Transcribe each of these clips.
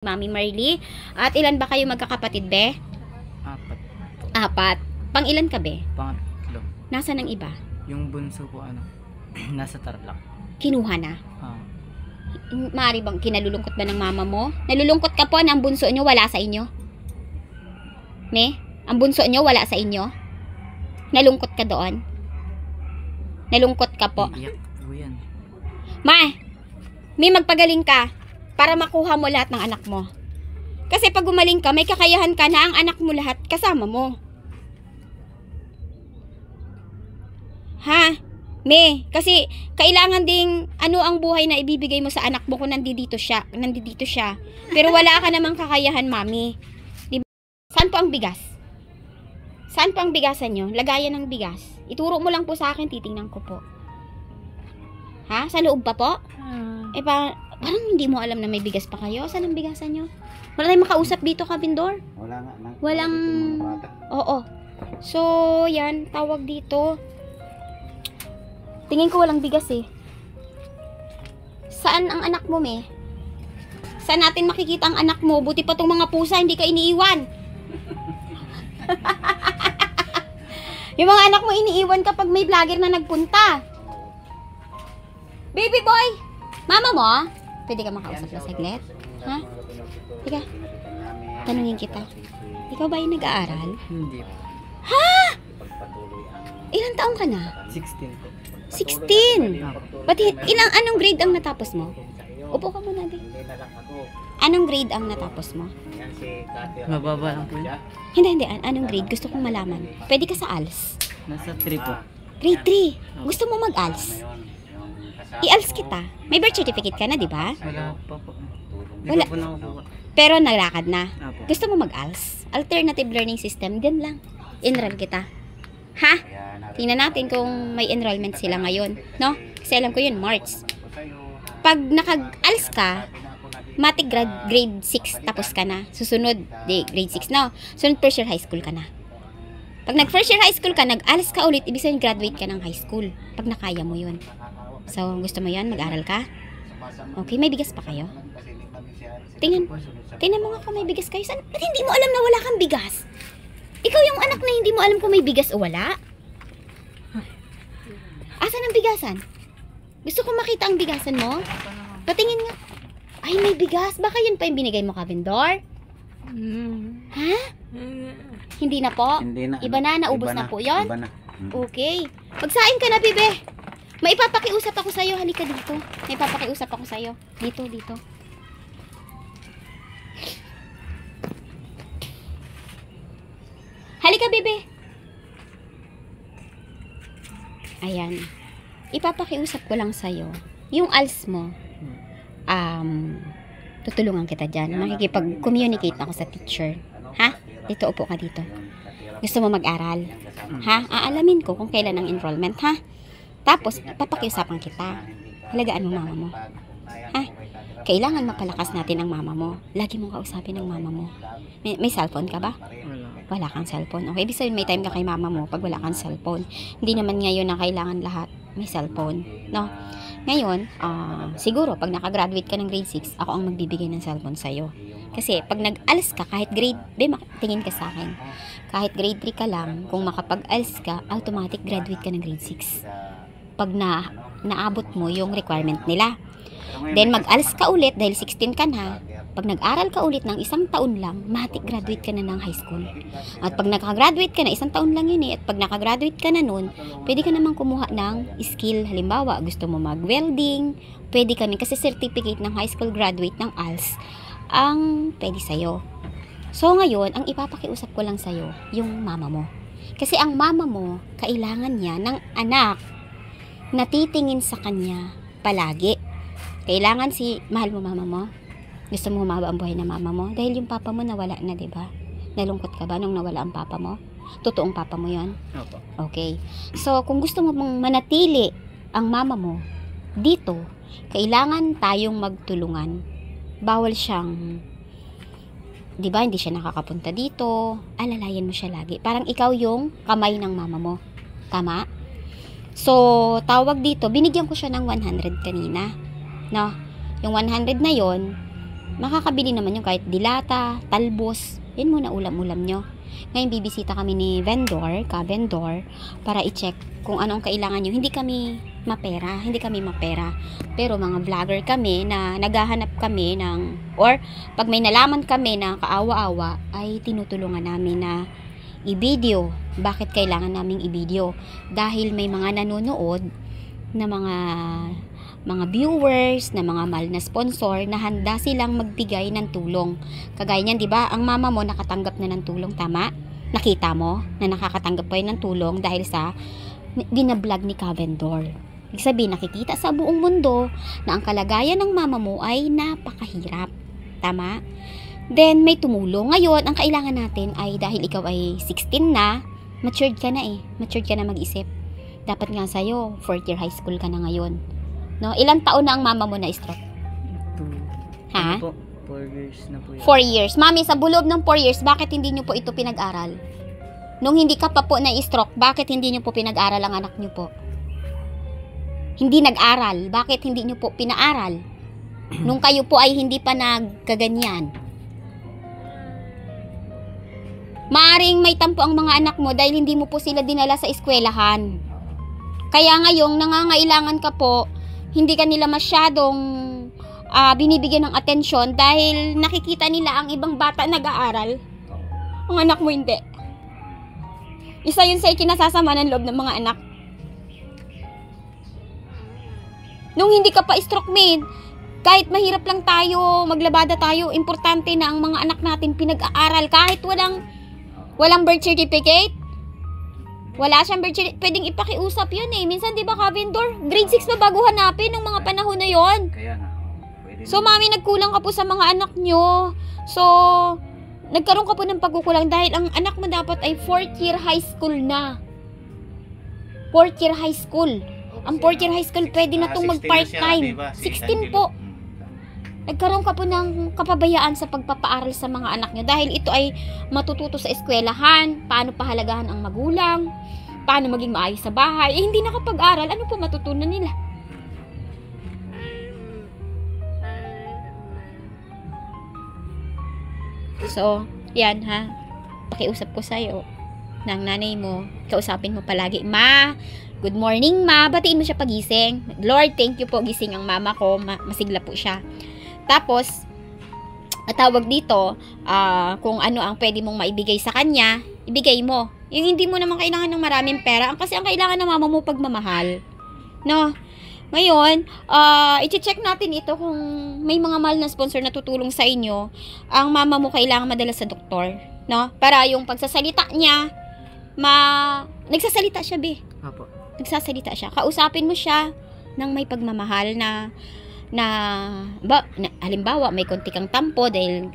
Mami Marley. At ilan ba kayo magkakapatid, be? Apat. Apat. Pang ilan ka, be? Pangatlo. Nasaan ang iba? Yung bunso ko, nasa Tarlac. Kinuha na. Ah. Maaari bang kinalulungkot ba ng mama mo? Nalulungkot ka po na ang bunso nyo wala sa inyo? Me? Ang bunso nyo wala sa inyo? Nalungkot ka doon? Nalungkot ka po? Iiyak po yan. May magpagaling ka para makuha mo lahat ng anak mo. Kasi pag gumaling ka, may kakayahan ka na ang anak mo lahat kasama mo. Ha? Kasi kailangan ding ang buhay na ibibigay mo sa anak mo kung nandito siya. Pero wala ka namang kakayahan, mami. Diba? Saan po ang bigas? Saan po ang bigasan nyo? Lagayan ng bigas. Ituro mo lang po sa akin, titingnan ko po. Ha? Sa loob pa po? Parang hindi mo alam na may bigas pa kayo. Saan ang bigasan nyo? Wala tayong makausap dito, Kabindor. Wala nga. Walang... Oo. So, yan. Tawag dito. Tingin ko walang bigas eh. Saan ang anak mo, me? Saan natin makikita ang anak mo? Buti pa tong mga pusa, hindi ka iniiwan. Yung mga anak mo iniiwan kapag may vlogger na nagpunta. Baby boy! Mama mo? Pwede ka makausap na saglit? Ha? Teka, tanungin kita. Ikaw ba yung nag-aaral? Hindi po. Ha? Ilang taong ka na? 16 po. 16! Pati, anong grade ang natapos mo? Upo ka muna, din. Anong grade ang natapos mo? Mababa lang po yun. Hindi. Anong grade? Gusto kong malaman. Pwede ka sa ALS. Nasa 3 po. Grade 3. Gusto mo mag-ALS? I-ALS kita. May birth certificate ka na, di ba? Wala pa po. Wala. Hindi po nakukuha. Pero naglakad na. Apo. Gusto mo mag-ALS? Alternative Learning System. Din lang. Enroll kita. Ha? Tingnan natin kung may enrollment sila ngayon. No? Kasi alam ko yun, March. Pag naka-ALS ka, matik grade 6 tapos ka na. Susunod, grade 6 no? Sunod first year high school ka na. Pag nag-first year high school ka, nag-ALS ka ulit, ibig sabihin graduate ka ng high school. Pag nakaya mo yun. So, gusto mo yan? Mag-aral ka? Okay, may bigas pa kayo? Tingnan mo nga kung may bigas kayo. Ba't hindi mo alam na wala kang bigas? Ikaw yung anak na hindi mo alam kung may bigas o wala? Asan ang bigasan? Gusto ko makita ang bigasan mo? Patingin nga. Ay, may bigas. Baka yun pa yung binigay mo, Kabindor? Ha? Hindi na po? Hindi na. Iba na, naubos na po yun? Iba na. Okay. Magsain ka na, bibe. May ipapakiusap ako sa'yo. Halika dito. May ipapakiusap ako sa'yo. Dito. Halika, bebe. Ayan. Ipapakiusap ko lang sa'yo. Yung ALS mo, tutulungan kita dyan. Makikipag-communicate ako sa teacher. Ha? Dito, upo ka dito. Gusto mo mag-aral? Ha? Aalamin ko kung kailan ang enrollment, ha? Tapos, papakiusapan kita. Halagaan mo mama mo. Ha? Kailangan mapalakas natin ang mama mo. Lagi mong kausapin ang mama mo. May cellphone ka ba? Wala. Wala kang cellphone. Okay, ibig sabihin may time ka kay mama mo pag wala kang cellphone. Hindi naman ngayon na kailangan lahat may cellphone. No? Ngayon, siguro, pag nakagraduate ka ng grade 6, ako ang magbibigay ng cellphone sa'yo. Kasi, pag nag-ALS ka, kahit grade, tingin ka sa akin. Kahit grade 3 ka lang, kung makapag-ALS ka, automatic graduate ka ng grade 6. Pag naabot mo yung requirement nila. Then, mag-ALS ka ulit dahil 16 ka na. Pag nag-aral ka ulit ng 1 taon lang, matik graduate ka na ng high school. At pag nakagraduate ka na, 1 taon lang yun at pag nakagraduate ka na nun, pwede ka namang kumuha ng skill. Halimbawa, gusto mo mag-welding, pwede kami kasi certificate ng high school graduate ng ALS ang pwede sa'yo. So, ngayon, ang ipapakiusap ko lang sa'yo, yung mama mo. Kasi ang mama mo, kailangan niya ng anak na titingin sa kanya palagi. Kailangan mahal mo mama mo. Gusto mo humaba ang buhay ng mama mo? Dahil yung papa mo nawala na, diba? Nalungkot ka ba nung nawala ang papa mo? Totoong papa mo yon? Opo. Okay. So, kung gusto mo mong manatili ang mama mo dito, kailangan tayong magtulungan. Bawal siyang, diba, hindi siya nakakapunta dito. Alalayan mo siya lagi. Parang ikaw yung kamay ng mama mo. Tama? So, tawag dito, binigyan ko siya ng 100 kanina. No? Yung 100 na yon, makakabili naman yung kahit dilata, talbos. Yan muna ulam-ulam nyo. Ngayon, bibisita kami ni vendor, ka-vendor, para i-check kung anong kailangan nyo. Hindi kami mapera. Pero mga vlogger kami na naghahanap kami ng, or pag may nalaman kami na kaawa-awa, ay tinutulungan namin na i-video. Bakit kailangan naming i-video? Dahil may mga nanonood na mga viewers, na mga mahal na sponsor na handa silang magbigay ng tulong. Kagaya niyan, 'di ba? Ang mama mo nakatanggap na ng tulong, tama? Nakita mo na nakakatanggap pa yun ng tulong dahil sa binablog ni ka-vendor. Ibig sabihin, nakikita sa buong mundo na ang kalagayan ng mama mo ay napakahirap. Tama? Then, may tumulong. Ngayon, ang kailangan natin ay dahil ikaw ay 16 na, matured ka na eh. Matured ka na mag-isip. Dapat nga sa'yo, 4th year high school ka na ngayon. No? Ilang taon na ang mama mo na stroke? Ha? Ano po? 4 years na po yan. 4 years. Mami, sa bulob ng 4 years, bakit hindi nyo po ito pinag-aral? Nung hindi ka pa po na-stroke, bakit hindi nyo po pinag-aral ang anak nyo po? Hindi nag-aral. Bakit hindi nyo po pinaaral? Nung kayo po ay hindi pa nagkaganyan. Maaring may tampo ang mga anak mo dahil hindi mo po sila dinala sa eskwelahan. Kaya ngayong nangangailangan ka po, hindi ka nila masyadong binibigyan ng atensyon dahil nakikita nila ang ibang bata nag-aaral. Ang anak mo hindi. Isa yun sa ikinasasama ng loob ng mga anak. Nung hindi ka pa stroke mate, kahit mahirap lang tayo, maglabada tayo, importante na ang mga anak natin pinag-aaral kahit walang birth certificate. Wala siyang birth certificate, pwedeng ipakiusap yun eh. Minsan di ba ka-vendor, grade 6 pa bago hanapin ng mga panahon na yon. So mami, nagkulang ka po sa mga anak nyo. So, nagkaroon ka po ng pagkukulang dahil ang anak mo dapat ay 4th year high school na. 4th year high school. Ang 4th year high school, pwede na itong mag-part-time. 16 po. Nagkaroon ka po ng kapabayaan sa pagpapaaral sa mga anak nyo dahil ito ay matututo sa eskwelahan, paano pahalagahan ang magulang, paano maging maayos sa bahay. Eh, hindi nakapag-aral, ano po matutunan nila? So, yan ha. Pakiusap ko sa'yo ng nanay mo. Kausapin mo palagi, Ma, good morning, Ma. Batiin mo siya pagising. Lord, thank you po, gising ang mama ko. Masigla po siya. Tapos, tawag dito, kung ano ang pwede mong maibigay sa kanya, ibigay mo. Yung hindi mo naman kailangan ng maraming pera, kasi ang kailangan ng mama mo pagmamahal. No? Ngayon, i-check natin ito kung may mga mahal na sponsor na tutulong sa inyo. Ang mama mo kailangan madala sa doktor. No? Para yung pagsasalita niya, nagsasalita siya, be. Apo. Nagsasalita siya. Kausapin mo siya ng may pagmamahal na halimbawa may konti kang tampo dahil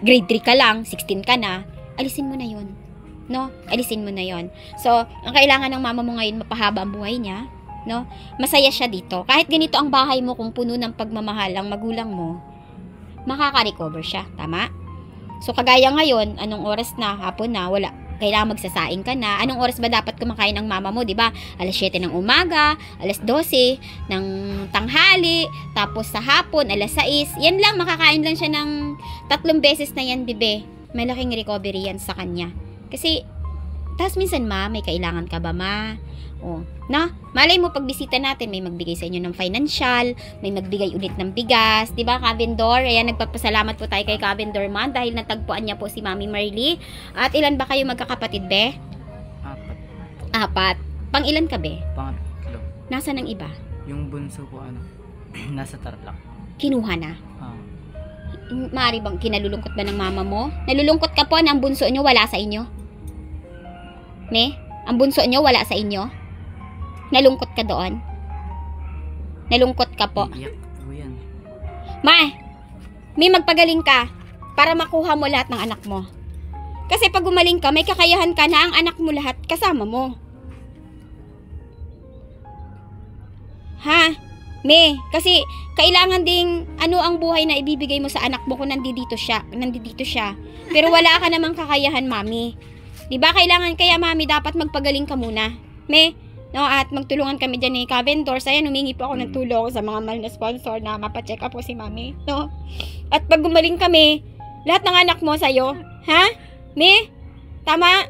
grade 3 ka lang, 16 ka na, alisin mo na yun. No? Alisin mo na yun. So, ang kailangan ng mama mo ngayon, mapahaba ang buhay niya. No? Masaya siya dito. Kahit ganito ang bahay mo, kung puno ng pagmamahal ang magulang mo, makaka-recover siya. Tama? So, kagaya ngayon, anong oras na? Hapon na, wala. Kailangan magsasaing ka na. Anong oras ba dapat kumakain ng mama mo, 'di ba? Alas 7 ng umaga, alas 12 ng tanghali, tapos sa hapon alas 6. Yan lang, makakain lang siya ng 3 beses na yan, bebe. Malaking recovery yan sa kanya. Kasi tas minsan, Ma, may kailangan ka ba, Ma? Oh, na? Malay mo pagbisita natin, may magbigay sa inyo ng financial, may magbigay ulit ng bigas, 'di ba, ka-vendor? Ayan, nagpapasalamat po tayo kay ka-vendor man dahil natagpuan niya po si Mami Marley. At ilan ba kayo magkakapatid, be? 4. Pang ilan ka, be? Pangatlo. Nasaan ang iba? Yung bunso ko, nasa Tarlac. Kinuha na. Maari bang kinalulungkot ba ng mama mo? Nalulungkot ka po na ang bunso niyo wala sa inyo? Ne? Ang bunso niyo wala sa inyo? Nalungkot ka doon? Nalungkot ka po? Iyak po yan. Ma, may magpagaling ka para makuha mo lahat ng anak mo. Kasi pag gumaling ka, may kakayahan ka na ang anak mo lahat kasama mo. Ha? Me, kasi kailangan ding ang buhay na ibibigay mo sa anak mo kung nandito siya. Pero wala ka namang kakayahan, Mami. 'Di ba kailangan kaya, Mami, dapat magpagaling ka muna. Me, No, at magtulungan kami dyan ni Cavendors. Ayan, humingi po ako ng tulong sa mga mahal na sponsor na mapacheck up po si mami. No? At pag gumaling kami, lahat ng anak mo sa'yo. Ha? Me? Tama?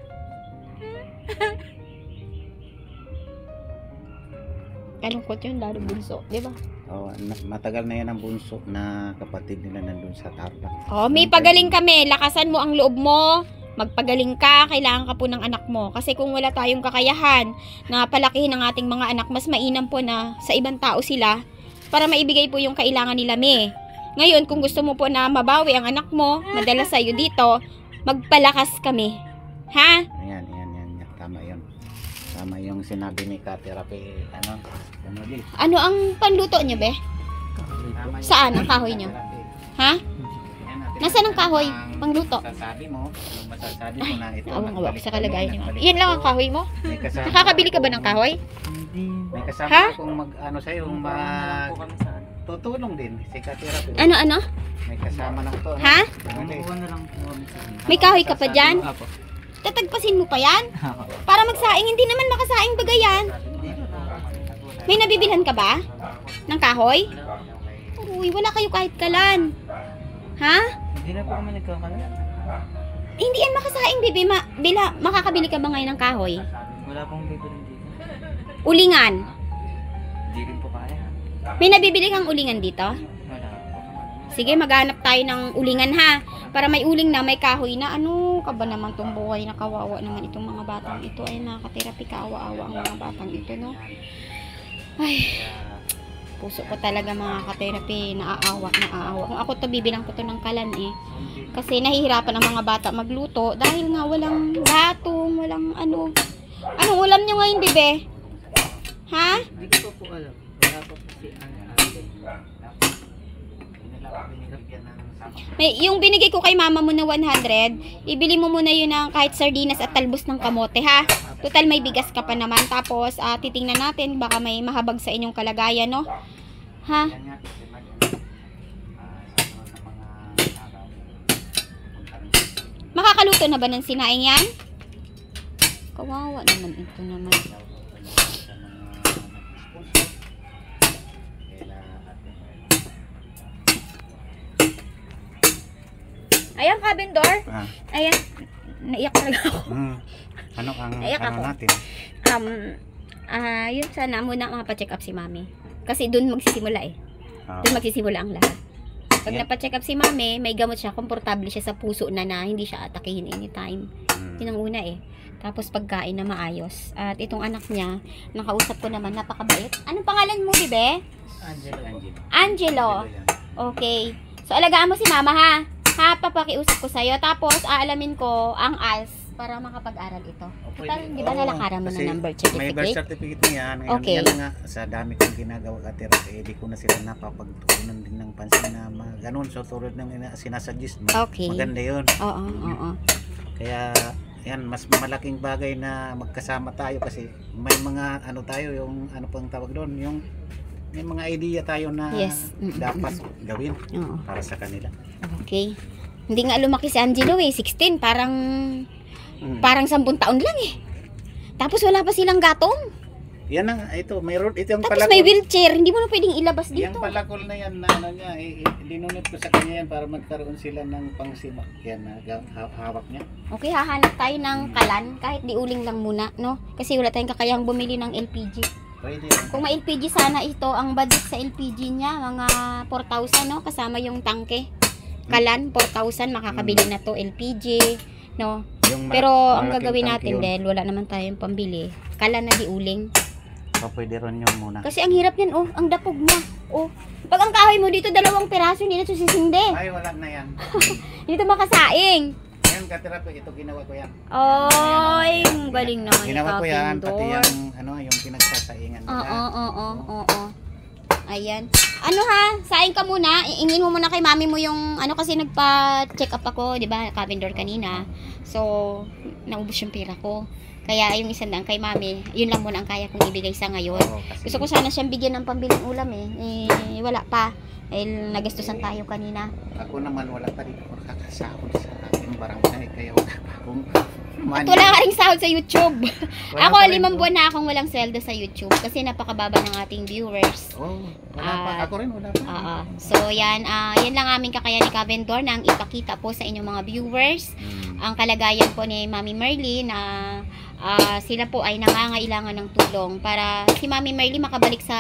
Kalungkot yun, lalo bunso. Di ba? Oh, matagal na yan ang bunso na kapatid nila nandun sa Tarlac. Oh, may pagaling kami. Lakasan mo ang loob mo. Magpagaling ka, kailangan ka po ng anak mo. Kasi kung wala tayong kakayahan na palakihin ang ating mga anak, mas mainam po na sa ibang tao sila para maibigay po yung kailangan nila, me. Ngayon, kung gusto mo po na mabawi ang anak mo, madala sa'yo dito, magpalakas kami. Ha? Ayan. Tama yun. Tama yung sinabi ni ka-therapy. Ano ang panluto niyo, be? Tama Saan ang kahoy niyo? Ha? Nasaan ang kahoy? Pangluto? Masasabi mo na ito. Awang-awa sa kalagayan niyo. Yan lang ang kahoy mo? May kasama, Nakakabili ka ba ng kahoy? Hindi. may kasama Ha? akong sa'yo, Lang po kami sa ano. tutulong din si ka-therapy. Ano? May kasama na ito. Ha? Kumukuha na lang po kami sa ano. May kahoy ka pa dyan? Apo. Tatagpasin mo pa yan? Para magsaing, hindi naman makasaing bagayan. May nabibilhan ka ba? Ng kahoy? Uy, wala kayo kahit kalan. Ha? Hindi na po kami nagkakalat. Hindi yan makasaing, bibi. Makakabili ka ba ngayon ng kahoy? Wala pong bibilin dito. Ulingan. Hindi rin po kaya. May nabibili kang ulingan dito? Wala po. Sige, maghanap tayo ng ulingan ha. Para may uling na, may kahoy na. Ano ka ba naman itong buhay na kawawa naman itong mga batang ito. Ay, nakaka-therapy, kaawa-awa ang mga batang ito, no? Ay, puso ko talaga mga ka-therapy. Naaawa. Kung ako to, bibilang ko to ng kalan eh. Kasi nahihirapan ang mga bata magluto dahil nga walang gatong, walang ano. Anong ulam nyo ngayon, bebe? Ha? Hindi ko po alam. Wala po kasi ate. Yung binigay ko kay mama mo na 100, ibili mo muna yun ng kahit sardinas at talbos ng kamote, ha? Total may bigas ka pa naman. Tapos, titingnan natin, baka may mahabag sa inyong kalagayan, no? Ha? Makakaluto na ba ng sinaing yan? Kawawa naman ito naman. Ayan, Cavendor. Ayan. Naiyak talaga ako. Ano ang Naiyak ako. natin? Yun sana muna mapacheck up si mami. Kasi doon magsisimula eh. Doon magsisimula ang lahat. Pag napacheck up si mami, may gamot siya, komportable siya sa puso na hindi siya atakihin anytime. Yun ang una eh. Tapos pagkain na maayos. At itong anak niya, nakausap ko naman, napakabait. Anong pangalan mo, bebe? Angelo. Okay. So, alagaan mo si mama, ha? Ha, papakiusap ko sa'yo. Tapos, aalamin ko ang ALS para makapag-aral ito. Total, di ba nalakaran mo na ng birth May birth certificate? certificate na yan. Ngayon, Okay. yan na nga, sa dami kong ginagawa ka-therapy, di ko na sila napapagtuunan din ng pansin na ganun. So, tulad ng sinasuggest mo, Okay. maganda yun. Oo. Kaya, yan, mas malaking bagay na magkasama tayo kasi may mga, tayo, yung, pang tawag doon, yung, may mga idea tayo na Yes. dapat gawin Oo. para sa kanila. Okay. Hindi nga lumaki si Angelo eh. 16. Parang 10 taon lang eh. Tapos wala pa silang gatong. Yan na, ito yung Tapos may wheelchair. Hindi mo na pwedeng ilabas Yung dito. palakol na yan, na niya, dinunod ko sa kanya yan para magkaroon sila ng pangsimak. Yan, hawak niya. Okay, hahanap tayo ng kalan. Kahit di uling lang muna, no? Kasi wala tayong kakayahang bumili ng LPG. Pwede yan. Kung may LPG sana ito, ang budget sa LPG niya, mga 4,000, no? Kasama yung tangke. Kalan, 4,000, makakabili na to LPG, no? Pero ang gagawin natin dahil wala naman tayong pambili, kalan na di uling. Pwede rin yun muna. Kasi ang hirap yan, ang dapog niya. Pag ang kahoy mo dito, 2 piraso, hindi na ito sisindi. Ay, wala na yan. Hindi ito makasaing. Yan, ka-therapy, ito ginawa ko yan. Ay, galing naman ni Ginawa ko yan, pati Cavendor. yung pinagsasaingan nila. Oo. Ayan. Ano ha? Saing ka muna. Iingin mo muna kay mami mo yung kasi nagpa-check up ako, 'di ba? Cavendor kanina. So, naubos yung pera ko. Kaya yung 100 kay mami, yun lang muna ang kaya kong ibigay sa ngayon. Gusto ko sana siyang bigyan ng pambiling ulam eh. Wala pa. Dahil nagastusan tayo kanina. Ako naman wala pa dito makakasahod sa aking barangay kaya wala pa akong At wala ka ring sahod sa YouTube. Wala Ako, pa rin 5 po. buwan na akong walang sweldo sa YouTube kasi napakababa ng ating viewers. Oh, wala pa. Ako rin, wala pa. Oo. So, yan. Yan lang aming kakayahan ni Kavendor na ang ipakita po sa inyong mga viewers. Ang kalagayan po ni Mami Merly na sila po ay nangangailangan ng tulong para si Mami Merly makabalik sa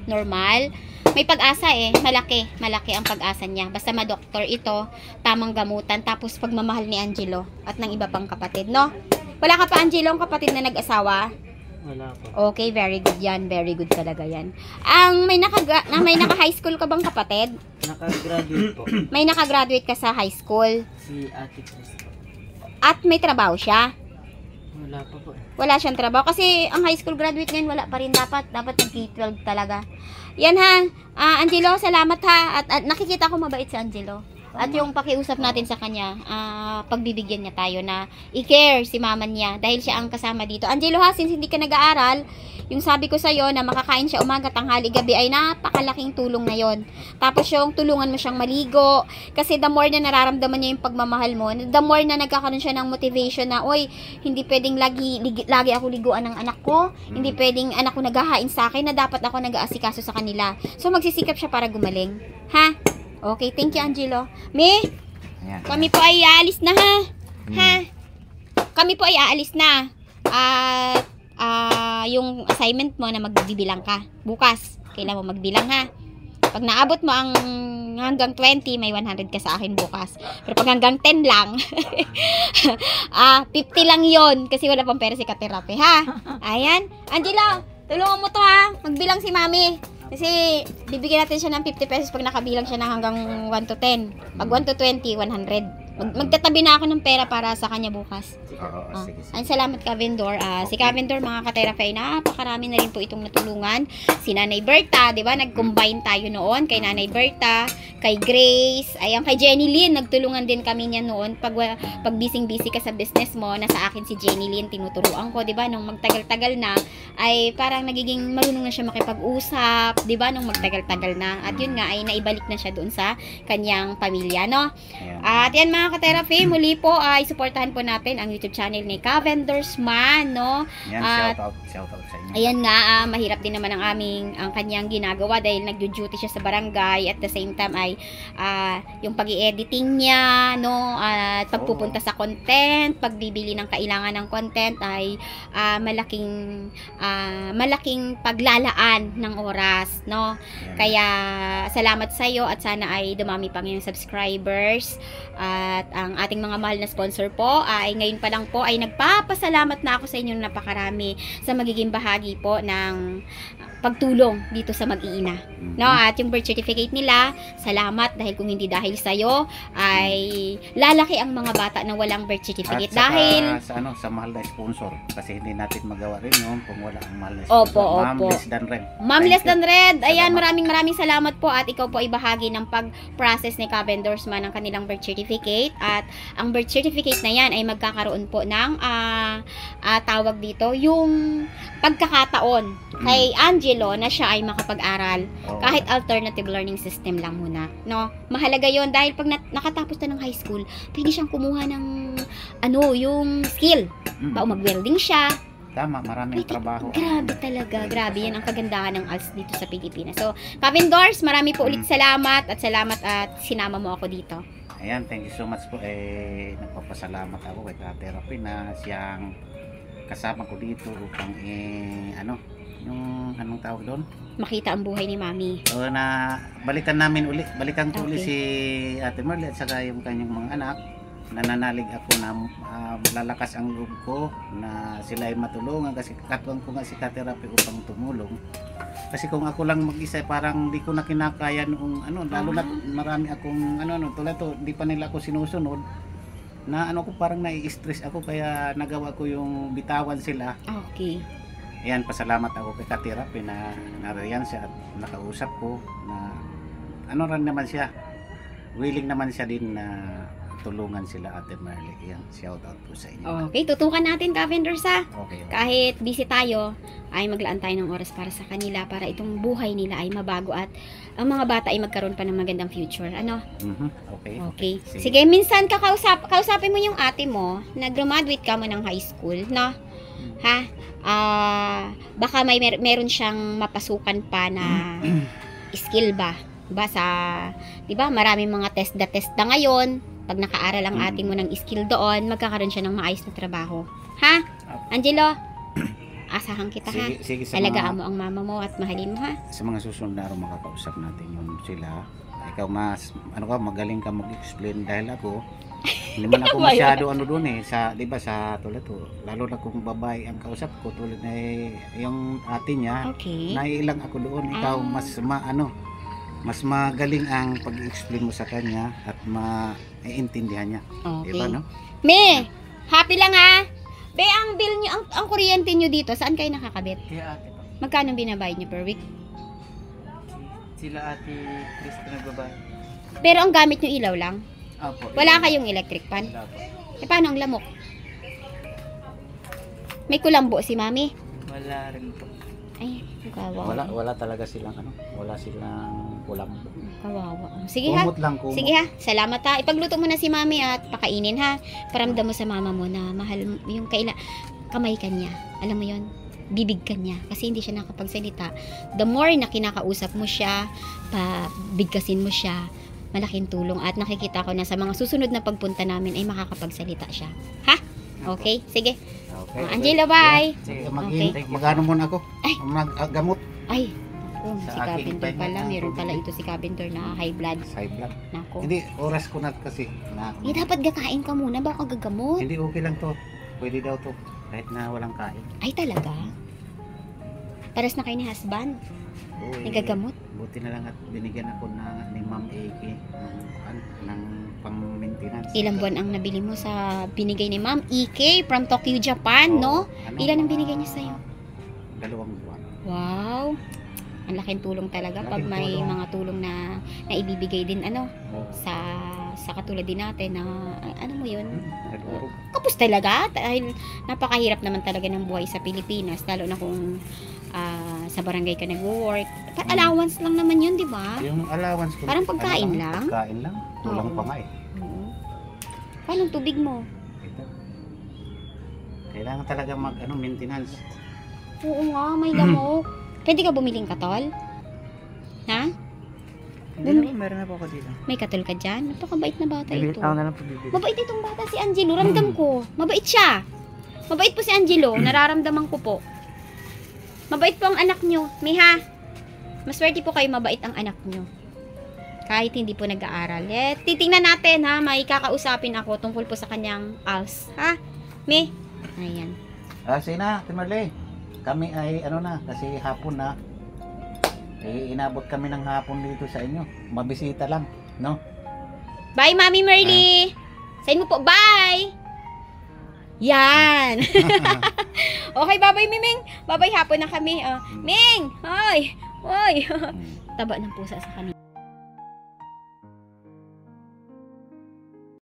normal. May pag-asa malaki ang pag-asa niya. Basta ma-doktor ito, tamang gamutan, tapos pagmamahal ni Angelo at ng iba pang kapatid, no? Wala ka pa, Angelo, ang kapatid na nag-asawa? Wala po. Okay, very good yan. Very good talaga yan. May naka-high school ka bang kapatid? Nakagraduate po. May naka-graduate ka sa high school? Si Ate Chris po. At may trabaho siya? Wala pa po. Wala siyang trabaho. Kasi ang high school graduate ngayon, wala pa rin dapat. Dapat nag-K-12 talaga. Yan ha. Angelo, salamat ha. At nakikita ko mabait si Angelo. At yung pakiusap natin sa kanya, pagbibigyan niya tayo na i-care si mama niya dahil siya ang kasama dito. Angelo ha, since hindi ka nag-aaral, yung sabi ko sa'yo na makakain siya umaga, tanghali, gabi ay napakalaking tulong na yon. Tapos yung tulungan mo siyang maligo. Kasi the more na nararamdaman niya yung pagmamahal mo, the more na nagkakaroon siya ng motivation na, oy, hindi pwedeng lagi ako liguan ng anak ko. Hindi pwedeng anak ko naghahain sa akin na dapat ako nag-aasikaso sa kanila. So magsisikap siya para gumaling. Ha? Okay, thank you, Angelo. Ayan. Kami po ay aalis na ha. Ha? Kami po ay aalis na. At yung assignment mo na magbibilang ka. Bukas, kailangan mo magbilang ha. Pag naabot mo ang hanggang 20, may 100 ka sa akin bukas. Pero pag hanggang 10 lang, 50 lang yon kasi wala pang pera si Katerapi, ha? Ayan. Angelo, tulungan mo to ha. Magbilang si Mami. Kasi bibigyan natin siya ng 50 pesos pag nakabilang siya ng hanggang 1 to 10. Pag 1 to 20, 100. Magtatabi na ako ng pera para sa kanya bukas. Oo, sige, sige. Ay, salamat Kavendor. Si Kavendor, mga ka-therapy, napakarami na rin po itong natulungan. Si Nanay Berta, di ba? Nag-combine tayo noon kay Nanay Berta, kay Grace, ayan, kay Jenny Lynn. Nagtulungan din kami niya noon. Pag busy-busy ka sa business mo, nasa akin si Jenny Lynn, tinuturuan ko, di ba? Nung magtagal-tagal na, ay parang nagiging marunong na siya makipag-usap, di ba? Nung magtagal-tagal na. At yun nga, ay naibalik na siya doon sa kanyang pamilya, no? Ayan. At yan mga ka-therapy, muli po ay supportahan po natin ang YouTube channel ni Kavendor's Man, no? Yan, At shout out sa inyo. ayan nga, mahirap din naman ang kanyang ginagawa dahil nagdo-duty siya sa barangay at the same time ay yung pag-i-editing niya, no? At pagpupunta sa content, pagbibili ng kailangan ng content ay malaking paglalaan ng oras, no? Ayan. Kaya salamat sa iyo at sana ay dumami pang yung subscribers. At ang ating mga mahal na sponsor po ay ngayon pa lang po ay nagpapasalamat na ako sa inyo napakarami sa magiging bahagi po ng pagtulong dito sa mag-iina. No? At yung birth certificate nila, salamat dahil kung hindi dahil sa iyo ay lalaki ang mga bata na walang birth certificate At saka dahil sa mahal na sponsor kasi hindi natin magawa rin yun kung wala ang mahal na Opo, sponsor. Ma'am opo. Less Than Red. Ma'am Thank Less you. Than Red, ayan, Salamat. maraming salamat po at ikaw po ay bahagi ng pag-process ni Kavendor's Man ng kanilang birth certificate at ang birth certificate na yan ay magkakaroon po ng tawag dito, yung pagkakataon kay Angelo na siya ay makapag-aral Oo. kahit alternative learning system lang muna, no? Mahalaga yon dahil pag nakatapos na ng high school, pwede siyang kumuha ng yung skill. Ba mag-welding siya. Tama, maraming Pwede, trabaho. grabe talaga. Grabe yan ang kagandahan ng ALS dito sa Pilipinas. So, Kavendors, marami po ulit salamat at sinama mo ako dito. Ayan, thank you so much po. Nagpapasalamat ako kay Ka-Therapy na siyang kasama ko dito upang yung anong tawag doon? Makita ang buhay ni Mami. O na balikan ko uli Okay. si Ate Marley at saka yung kanyang mga anak. Nananalig ako na lalakas ang loob ko na sila ay matulungan kasi katuwang ko nga si Ka-Therapy upang tumulong. Kasi kung ako lang mag-isa parang di ko na kinakaya noong lalo na marami akong tulad to, di pa nila ako sinusunod na ko parang nai-stress ako kaya nagawa ko yung bitawan sila. Okay. Ayan, pasalamat ako kay Ka-Therapy na nariyan siya at nakausap ko na rin naman siya, willing naman siya din na tulungan sila Ate Marley. Yan, shout out po sa inyo. Okay, tutukan natin, Ka-vendors, ha? Okay. Kahit busy tayo, ay maglaan tayo ng oras para sa kanila, para itong buhay nila ay mabago at ang mga bata ay magkaroon pa ng magandang future. Ano? Okay. Okay. Sige, minsan kausapin mo yung ate mo na graduate ka mo ng high school, no? Ha? Baka meron siyang mapasukan pa na skill ba? Sa, 'di ba? Maraming mga test na ngayon. Pag nakaaral ang ate mo ng skill doon, magkakaroon siya ng maayos na trabaho. Ha? Angelo, asahan kita, ha? Sige, Alagaan mo ang mama mo at mahalin mo, ha? sa mga susunod na araw makakausap natin yun sila. Ikaw magaling ka mag-explain dahil ako hindi man ako masyado doon sa 'di ba sa tulad to. Lalo na kung babae ang kausap ko tulad na yung ate niya. Okay. Naiilang ako doon. Ikaw mas magaling ang pag-explain mo sa kanya at maiintindihan niya. Okay. Diba, no? Me, happy lang, ha? Be, ang bill nyo, ang kuryente nyo dito, saan kayo nakakabit? Kaya ate po. Magkano binabayad nyo per week? Sila ate Chris nagbabay. Pero ang gamit nyo ilaw lang. Opo. Wala kayong electric pan. Wala po. Paano ang lamok? May kulambo si mami. Wala rin po. Ay, kawawa. Wala talaga silang wala silang kulambo. Kawawa. Sige, ha? Kumot lang kumot. Sige, ha? Salamat, ha? Ipagluto mo na si mami at pakainin, ha? Paramdam mo sa mama mo na mahal mo yung kamay ka niya. Alam mo yon, bibig ka niya. Kasi hindi siya nakapagsalita. The more na kinakausap mo siya, pabigkasin mo siya, malaking tulong. At nakikita ko na sa mga susunod na pagpunta namin ay makakapagsalita siya. Ha? Okay? Sige. Okay. Angelo, bye! Sige, Mag-ano muna ako? Mag-gamot Ay, si Sa aking Carpenter pala. pahinga. Meron pala ito si Carpenter na high blood. sa high blood. Nako. Hindi, oras ko na kasi. Dapat gakain ka muna bago ka gagamot. Hindi, okay lang to. Pwede daw to. Kahit na walang kain. Ay, talaga? Paras na kayo ni husband? Nagagamot? Buti na lang at binigyan ako ni Ma'am AK ng pang-maintenance. Ilang buwan ang nabili mo sa binigay ni Ma'am Ike from Tokyo, Japan, no? Ilan ang binigay niya sa'yo? 2 buwan. Wow! Ang laking tulong talaga pag Laking may tulong. mga tulong na ibibigay din Oo. sa katulad din natin na ano mo yun? Nagurog. Kapos talaga dahil napakahirap naman talaga ng buhay sa Pilipinas lalo na kung sa barangay ka nag-work. Allowance lang naman yun, di ba? Yung allowance ko. Parang pagkain lang? Pagkain lang. Kulang Oo. pa nga eh. Oo. Paano ang tubig mo? Ito. Kailangan talaga maintenance. Oo nga, may lamok. Pwede ka bumiling katol? Ha? Hindi na po, meron na po ako dito. May katol ka dyan? Napakabait na bata ito. Ako na lang po bibili. Mabait itong bata si Angelo. Ramdam ko. Mabait siya. Mabait po si Angelo. Nararamdaman ko po. Mabait po ang anak nyo. Miha. Maswerte po kayo mabait ang anak nyo. Kahit hindi po nag-aaral. Titingnan natin, ha. May kakausapin ako tungkol po sa kanyang ALS. Ha? Mi? Ayan. Sina, Timarley. Kami ay kasi hapon na. Inabot kami ng hapon dito sa inyo. Mabisita lang, no? Bye, Mami Merly. Sign mo po. Bye. Yan. Okay, bye-bye, Miming. Bye-bye, hapon na kami. Ming! Hoy! Hoy! Taba ng pusa sa kanila.